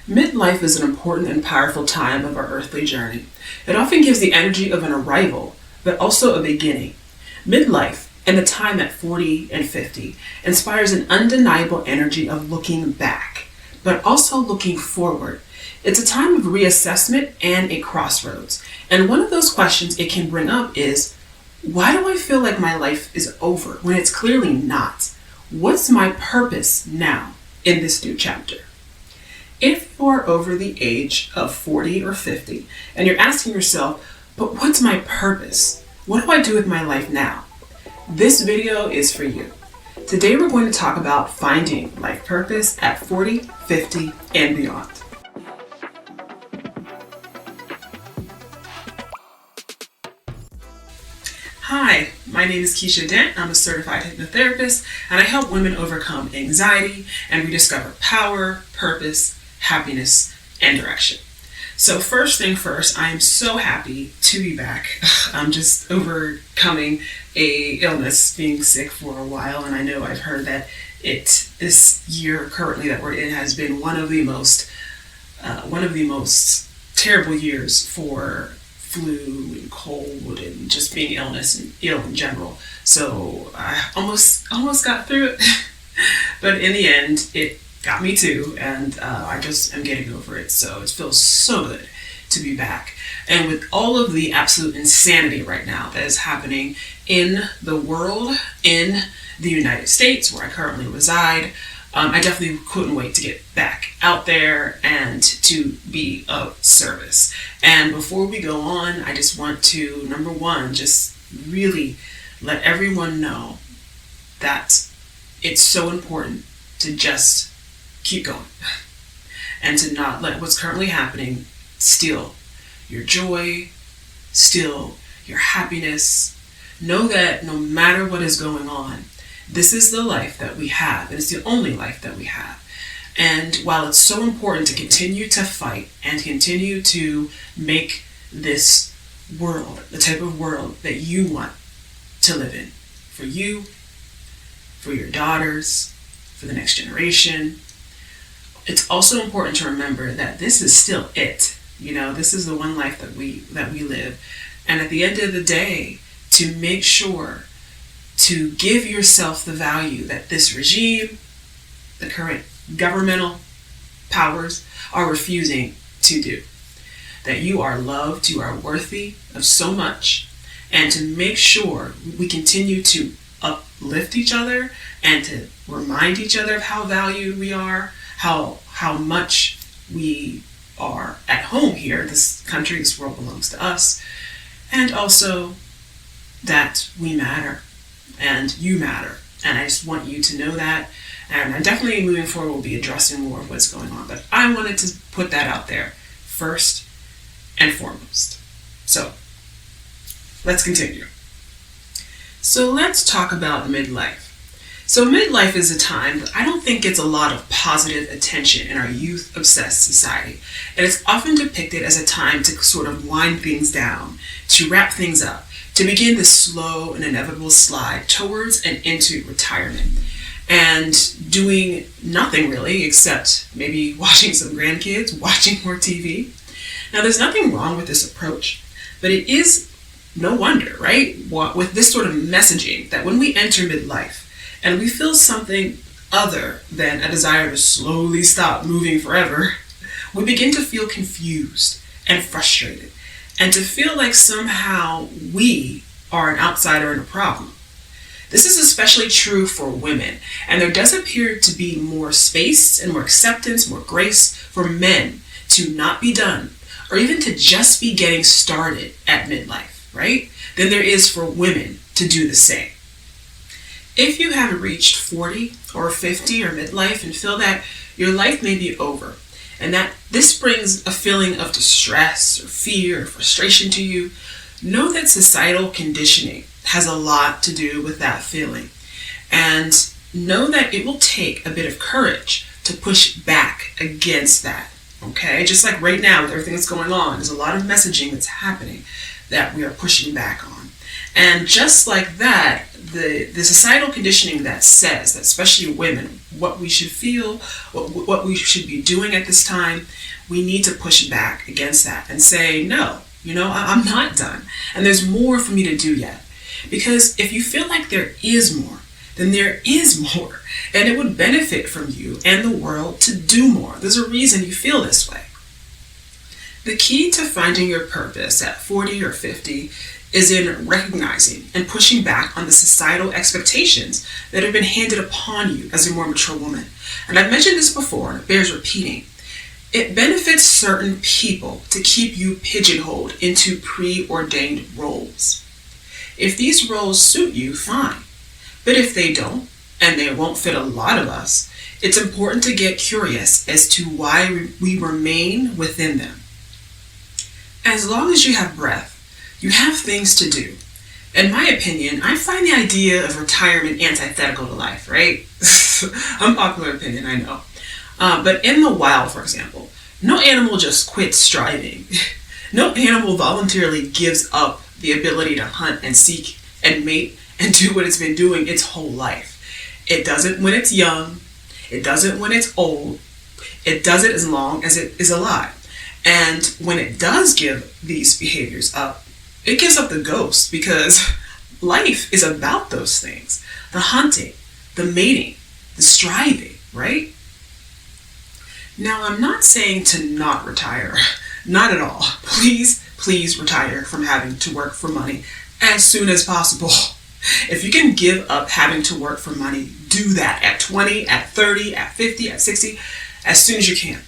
Midlife is an important and powerful time of our earthly journey. It often gives the energy of an arrival, but also a beginning. Midlife, and the time at 40 and 50, inspires an undeniable energy of looking back, but also looking forward. It's a time of reassessment and a crossroads. And one of those questions it can bring up is, why do I feel like my life is over when it's clearly not? What's my purpose now in this new chapter? If you're over the age of 40 or 50 and you're asking yourself, but what's my purpose? What do I do with my life now? This video is for you. Today we're going to talk about finding life purpose at 40, 50, and beyond. Hi, my name is Kesha Dent. I'm a certified hypnotherapist, and I help women overcome anxiety and rediscover power, purpose, happiness, and direction. So first thing first, I am so happy to be back. I'm just overcoming a illness, being sick for a while, and I know I've heard that this year currently that we're in has been one of the most terrible years for flu and cold and just being ill in general. So I almost got through it, but in the end, it got me too, and I just am getting over it. So it feels so good to be back. And with all of the absolute insanity right now that is happening in the world, in the United States, where I currently reside, I definitely couldn't wait to get back out there and to be of service. And before we go on, I just want to, number one, just really let everyone know that it's so important to just keep going and to not let what's currently happening steal your joy, steal your happiness. Know that no matter what is going on, this is the life that we have, and it's the only life that we have. And while it's so important to continue to fight and continue to make this world the type of world that you want to live in, for you, for your daughters, for the next generation, it's also important to remember that this is still it. This is the one life that we live. And at the end of the day, to make sure to give yourself the value that this regime, the current governmental powers, are refusing to do. That you are loved, you are worthy of so much, and to make sure we continue to uplift each other and to remind each other of how valued we are, how much we are at home here. This country, this world belongs to us, and also that we matter. And you matter. And I just want you to know that. And I definitely, moving forward, will be addressing more of what's going on. But I wanted to put that out there first and foremost. So let's continue. So let's talk about midlife. So midlife is a time that I don't think gets a lot of positive attention in our youth-obsessed society. And it's often depicted as a time to sort of wind things down, to wrap things up, to begin the slow and inevitable slide towards and into retirement, and doing nothing really except maybe watching some grandkids, watching more TV. Now, there's nothing wrong with this approach, but it is no wonder, right, with this sort of messaging that when we enter midlife and we feel something other than a desire to slowly stop moving forever, we begin to feel confused and frustrated, and to feel like somehow we are an outsider and a problem. This is especially true for women, and there does appear to be more space and more acceptance, more grace for men to not be done, or even to just be getting started at midlife, right? Than there is for women to do the same. If you have reached 40 or 50 or midlife and feel that your life may be over, and that this brings a feeling of distress or fear or frustration to you, know that societal conditioning has a lot to do with that feeling. And know that it will take a bit of courage to push back against that, okay? Just like right now with everything that's going on, there's a lot of messaging that's happening that we are pushing back on. And just like that, the societal conditioning that says that, especially women, what we should feel, what we should be doing at this time, we need to push back against that and say, no, I'm not done. And there's more for me to do yet. Because if you feel like there is more, then there is more. And it would benefit from you and the world to do more. There's a reason you feel this way. The key to finding your purpose at 40 or 50 is in recognizing and pushing back on the societal expectations that have been handed upon you as a more mature woman. And I've mentioned this before, and it bears repeating. It benefits certain people to keep you pigeonholed into preordained roles. If these roles suit you, fine. But if they don't, and they won't fit a lot of us, it's important to get curious as to why we remain within them. As long as you have breath, you have things to do. In my opinion, I find the idea of retirement antithetical to life, right? Unpopular opinion, I know. But in the wild, for example, no animal just quits striving. No animal voluntarily gives up the ability to hunt and seek and mate and do what it's been doing its whole life. It does it when it's young. It does it when it's old. It does it as long as it is alive. And when it does give these behaviors up, it gives up the ghost, because life is about those things. The hunting, the mating, the striving, right? Now, I'm not saying to not retire. Not at all. Please retire from having to work for money as soon as possible. If you can give up having to work for money, do that at 20, at 30, at 50, at 60, as soon as you can.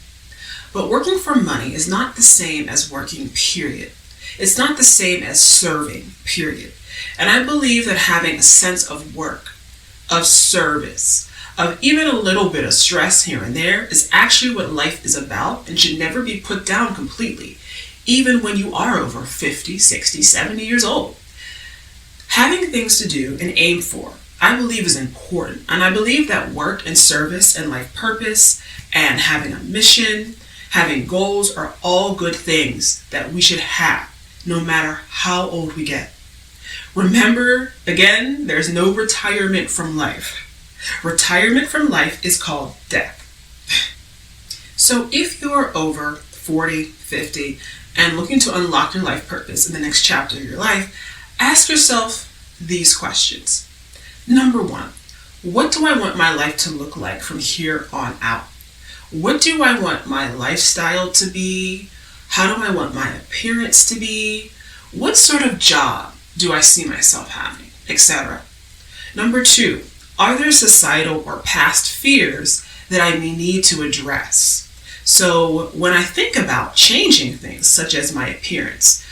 But working for money is not the same as working, period. It's not the same as serving, period. And I believe that having a sense of work, of service, of even a little bit of stress here and there is actually what life is about and should never be put down completely, even when you are over 50, 60, 70 years old. Having things to do and aim for, I believe, is important. And I believe that work and service and life purpose and having a mission, having goals are all good things that we should have, no matter how old we get. Remember, again, there's no retirement from life. Retirement from life is called death. So if you're over 40, 50, and looking to unlock your life purpose in the next chapter of your life, ask yourself these questions. Number 1, what do I want my life to look like from here on out? What do I want my lifestyle to be? How do I want my appearance to be? What sort of job do I see myself having, etc.? Number 2, are there societal or past fears that I may need to address? So when I think about changing things, such as my appearance,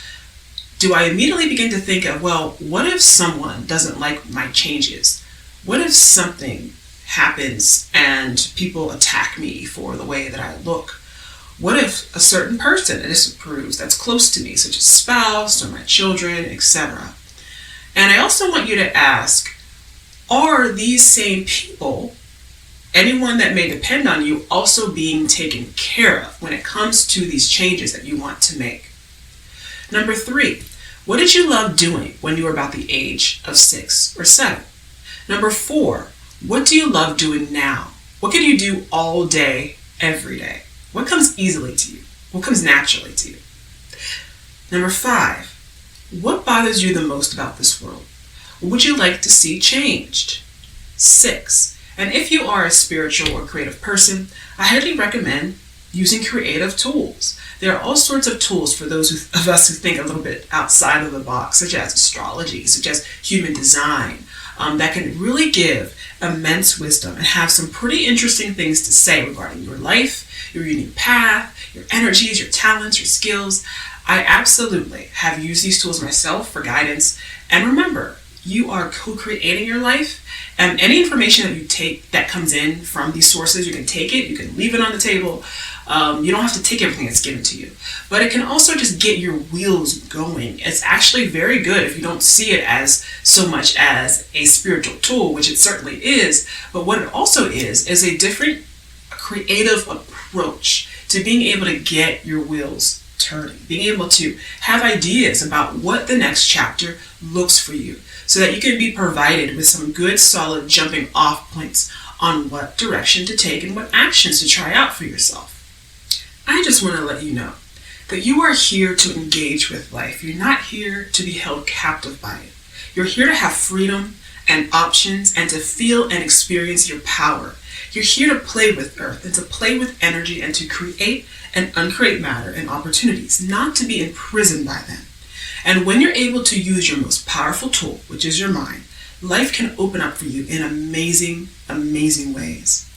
do I immediately begin to think of, well, what if someone doesn't like my changes? What if something happens and people attack me for the way that I look? What if a certain person disapproves that's close to me, such as spouse or my children, etc.? And I also want you to ask, are these same people, anyone that may depend on you, also being taken care of when it comes to these changes that you want to make? Number 3, what did you love doing when you were about the age of 6 or 7? Number 4, what do you love doing now? What can you do all day, every day? What comes easily to you? What comes naturally to you? Number 5, what bothers you the most about this world? What would you like to see changed? 6, and if you are a spiritual or creative person, I highly recommend using creative tools. There are all sorts of tools for those of us who think a little bit outside of the box, such as astrology, such as human design, that can really give immense wisdom and have some pretty interesting things to say regarding your life, your unique path, your energies, your talents, your skills. I absolutely have used these tools myself for guidance. And remember, you are co-creating your life, and any information that you take that comes in from these sources, you can take it, you can leave it on the table. You don't have to take everything that's given to you, but it can also just get your wheels going. It's actually very good if you don't see it as so much as a spiritual tool, which it certainly is, but what it also is a different creative approach to being able to get your wheels turning, being able to have ideas about what the next chapter looks for you so that you can be provided with some good, solid jumping off points on what direction to take and what actions to try out for yourself. I just want to let you know that you are here to engage with life. You're not here to be held captive by it. You're here to have freedom and options and to feel and experience your power. You're here to play with earth and to play with energy and to create and uncreate matter and opportunities, not to be imprisoned by them. And when you're able to use your most powerful tool, which is your mind, life can open up for you in amazing, amazing ways.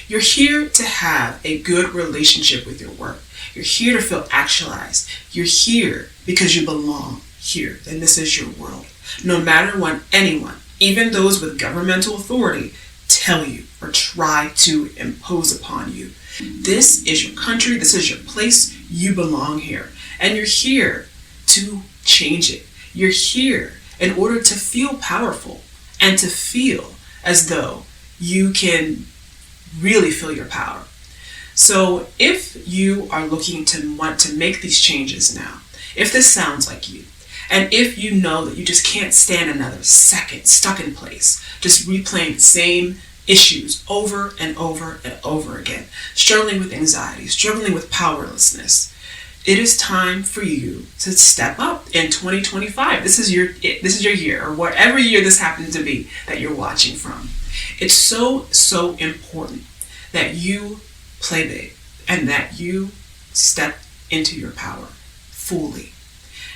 You're here to have a good relationship with your work. You're here to feel actualized. You're here because you belong here, and this is your world. No matter what anyone, even those with governmental authority, tell you or try to impose upon you. This is your country. This is your place. You belong here. And you're here to change it. You're here in order to feel powerful and to feel as though you can really feel your power. So if you are looking to want to make these changes now, if this sounds like you, and if you know that you just can't stand another second stuck in place, just replaying the same issues over and over and over again, struggling with anxiety, struggling with powerlessness, it is time for you to step up in 2025. This is your year, or whatever year this happens to be that you're watching from. It's so important that you play big and that you step into your power fully.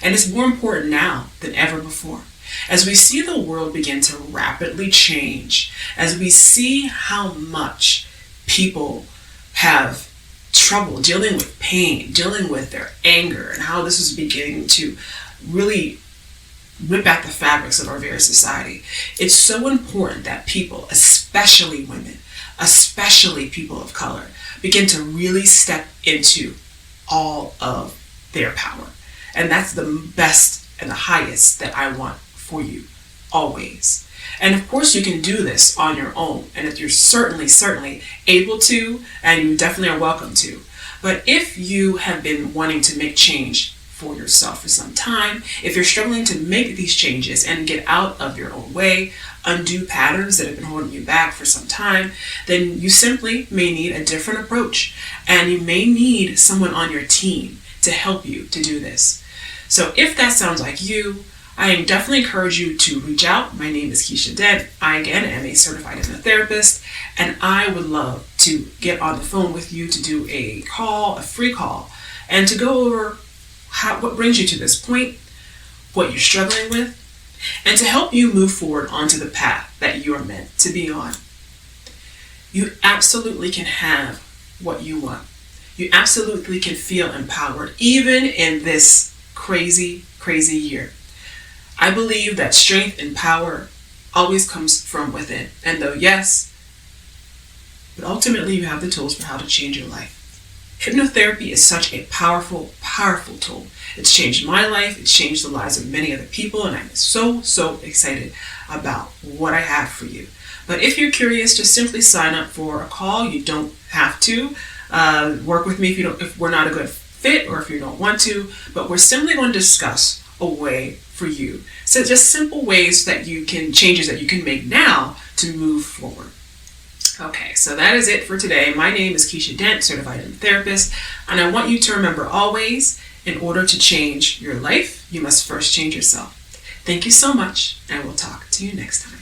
And it's more important now than ever before. As we see the world begin to rapidly change, as we see how much people have trouble dealing with pain, dealing with their anger, and how this is beginning to really rip at the fabrics of our very society, it's so important that people, especially women, especially people of color, begin to really step into all of their power. And that's the best and the highest that I want for you, always. And of course you can do this on your own, and if you're certainly able to, and you definitely are welcome to. But if you have been wanting to make change for yourself for some time, if you're struggling to make these changes and get out of your own way, undo patterns that have been holding you back for some time, then you simply may need a different approach, and you may need someone on your team to help you to do this. So if that sounds like you, I definitely encourage you to reach out. My name is Kesha Dent. I, again, am a certified hypnotherapist, and I would love to get on the phone with you to do a call, a free call, and to go over what brings you to this point, what you're struggling with, and to help you move forward onto the path that you are meant to be on. You absolutely can have what you want. You absolutely can feel empowered, even in this crazy year. I believe that strength and power always comes from within. And though yes, but ultimately you have the tools for how to change your life. Hypnotherapy is such a powerful tool. It's changed my life. It's changed the lives of many other people. And I'm so excited about what I have for you. But if you're curious, just simply sign up for a call. You don't have to work with me if we're not a good fit or if you don't want to. But we're simply going to discuss a way for you. So just simple ways that you can, changes that you can make now to move forward. Okay, so that is it for today. My name is Kesha Dent, certified hypnotherapist, and I want you to remember always, in order to change your life, you must first change yourself. Thank you so much, and we'll talk to you next time.